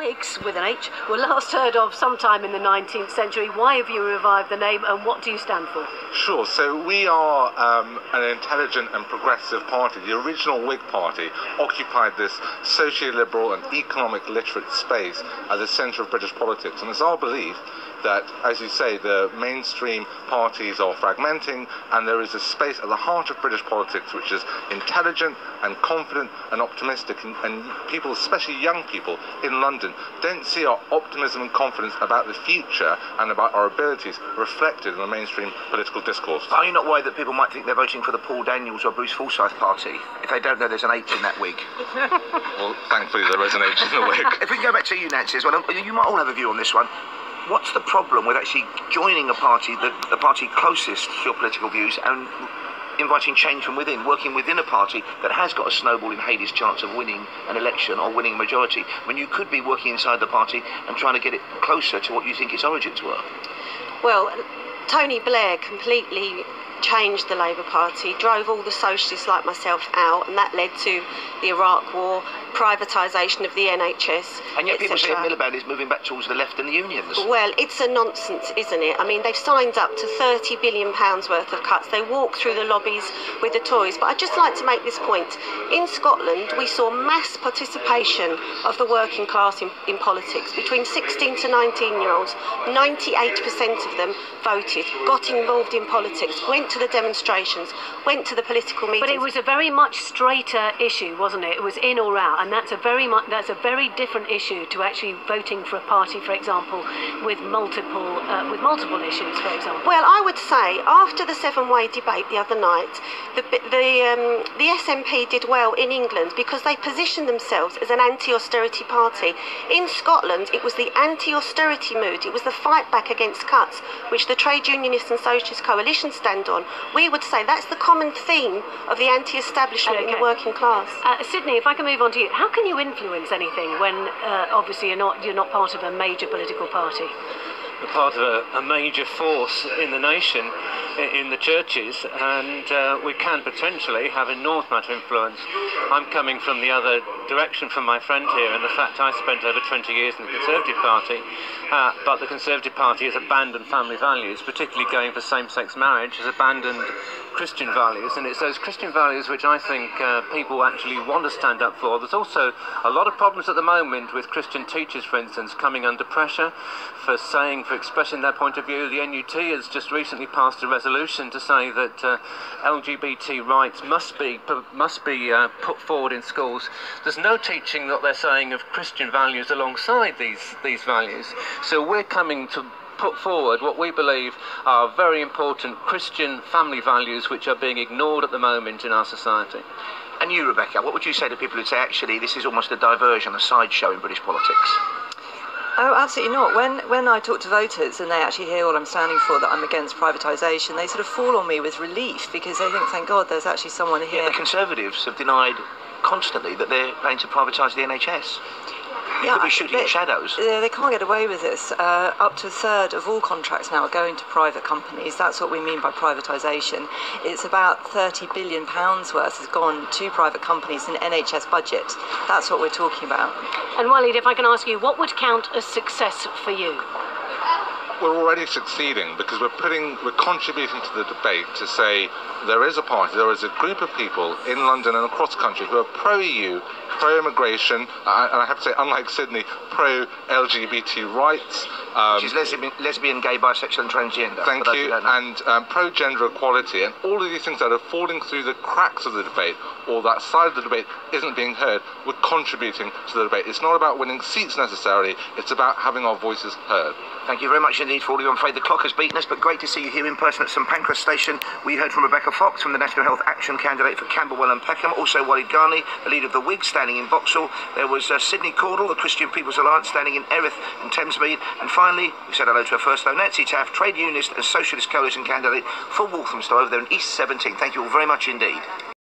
Whigs, with an H, were last heard of sometime in the 19th century. Why have you revived the name, and what do you stand for? Sure, so we are an intelligent and progressive party. The original Whig party occupied this socio-liberal and economic literate space at the centre of British politics, and it's our belief that, as you say, the mainstream parties are fragmenting, and there is a space at the heart of British politics which is intelligent and confident and optimistic, and people, especially young people in London, don't see our optimism and confidence about the future and about our abilities reflected in the mainstream political discourse. Are you not worried that people might think they're voting for the Paul Daniels or Bruce Forsyth party if they don't know there's an H in that Whig? Well, thankfully there is an H in the Whig. If we can go back to you, Nancy, as well, you might all have a view on this one. What's the problem with actually joining a party, the party closest to your political views, and inviting change from within, working within a party that has got a snowballing Hades chance of winning an election or winning a majority, when you could be working inside the party and trying to get it closer to what you think its origins were? Well, Tony Blair completely changed the Labour Party, drove all the socialists like myself out, and that led to the Iraq War, privatisation of the NHS. And yet people say Miliband is moving back towards the left and the unions. Well, it's a nonsense, isn't it? I mean, they've signed up to £30 billion worth of cuts. They walk through the lobbies with the toys. But I'd just like to make this point. In Scotland, we saw mass participation of the working class in politics. Between 16 to 19-year-olds, 98% of them voted, got involved in politics, went to the demonstrations, went to the political meetings. But it was a very much straighter issue, wasn't it? It was in or out, and that's a very different issue to actually voting for a party, for example, with multiple issues, for example. Well, I would say after the seven-way debate the other night, the SNP did well in England because they positioned themselves as an anti-austerity party. In Scotland, it was the anti-austerity mood. It was the fight back against cuts, which the trade unionist and socialist coalition stand on. We would say that's the common theme of the anti-establishment in the working class. Sydney, if I can move on to you, how can you influence anything when obviously you're not part of a major political party? We're part of a major force in the nation, in the churches, and we can potentially have an enormous amount of influence. I'm coming from the other direction from my friend here, and the fact I spent over 20 years in the Conservative Party, but the Conservative Party has abandoned family values, particularly going for same-sex marriage, has abandoned Christian values, and it's those Christian values which I think people actually want to stand up for. There's also a lot of problems at the moment with Christian teachers, for instance, coming under pressure for expressing their point of view. The NUT has just recently passed a resolution to say that LGBT rights must be put forward in schools. There's no teaching that they're saying of Christian values alongside these values. So we're coming to put forward what we believe are very important Christian family values which are being ignored at the moment in our society. And you, Rebecca, what would you say to people who say actually this is almost a diversion, a sideshow in British politics? Oh, absolutely not. When I talk to voters and they actually hear what I'm standing for, that I'm against privatisation, they sort of fall on me with relief because they think, thank God, there's actually someone here. Yeah, the Conservatives have denied constantly that they're going to privatise the NHS. You could be shooting at shadows. They can't get away with this. Up to a third of all contracts now are going to private companies. That's what we mean by privatisation. It's about £30 billion worth has gone to private companies in the NHS budget. That's what we're talking about. And Waleed, if I can ask you, what would count as success for you? We're already succeeding because we're contributing to the debate to say there is a party, there is a group of people in London and across the country who are pro-EU, pro-immigration, and I have to say, unlike Sydney, pro-LGBT rights. Which is lesbian, gay, bisexual and transgender. Thank you, and pro-gender equality, and all of these things that are falling through the cracks of the debate, or that side of the debate isn't being heard, we're contributing to the debate. It's not about winning seats necessarily, it's about having our voices heard. Thank you very much indeed for all of you. I'm afraid the clock has beaten us, but great to see you here in person at St Pancras Station. We heard from Rebecca Fox, from the National Health Action candidate for Camberwell and Peckham, also Waleed Ghani, the leader of the Whig, standing in Vauxhall. There was Sydney Caudle, the Christian People's Alliance, standing in Erith and Thamesmead. And finally, we said hello to her first, though, Nancy Taff, trade unionist and socialist coalition candidate for Walthamstow over there in East 17. Thank you all very much indeed.